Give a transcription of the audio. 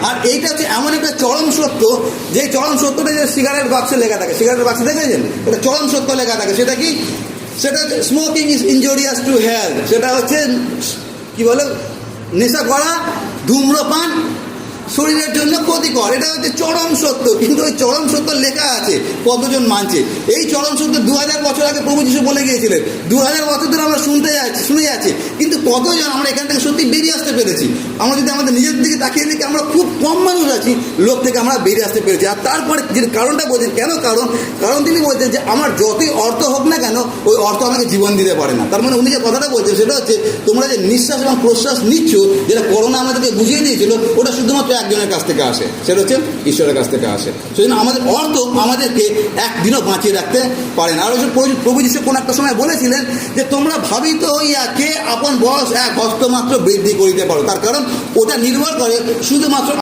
আর এইটা হচ্ছে এমন একটা চরম সত্য, যে চরম সত্যটা যে সিগারেট বাক্সে লেখা থাকে, সিগারেটের বাক্সে দেখেছেন এটা চরম সত্য লেখা থাকে। সেটা কি? সেটা হচ্ছে smoking is injurious to health. সেটা হচ্ছে কি বলে, নেশা করা, ধূম্রপান শরীরের জন্য ক্ষতিকর। এটা হচ্ছে চরম সত্য। কিন্তু ওই চরম সত্য লেখা আছে, কতজন মানছে? এই চরম সত্য 2000 বছর আগে প্রভু যিশু বলে গিয়েছিলেন। 2000 বছর ধরে আমরা শুনে যাচ্ছি, কিন্তু কতজন আমরা এখান থেকে সত্যি বেরিয়ে আসতে পেরেছি? আমরা যদি আমাদের নিজের দিকে তাকিয়ে দেখি, আমরা খুব কম মানুষ আছি লোক থেকে আমরা বেরিয়ে আসতে পেরেছি। আর তারপরে যে কারণটা বলছেন, কেন কারণ তিনি বলছেন যে আমার যতই অর্থ হোক না কেন, ওই অর্থ আমাকে জীবন দিতে পারে না। তার মানে উনি যে কথাটা বলছেন সেটা হচ্ছে, তোমরা যে নিঃশ্বাস এবং প্রশ্বাস নিচ্ছ, যেটা করোনা আমাদেরকে বুঝিয়ে দিয়েছিল, ওটা শুধুমাত্র একজনের কাছ থেকে আসে, সেটা হচ্ছে ঈশ্বরের কাছ থেকে আসে। সেজন্য আমাদের অর্থ আমাদেরকে একদিনও বাঁচিয়ে রাখতে পারে না। আর ওই প্রভু যিশু কোন একটা সময় বলেছিলেন যে তোমরা ভাবিত হইয়া কে আপন বয়স 1 হস্ত মাত্র বৃদ্ধি করিতে পারো। তার কারণ ওটা নির্ভর করে শুধুমাত্র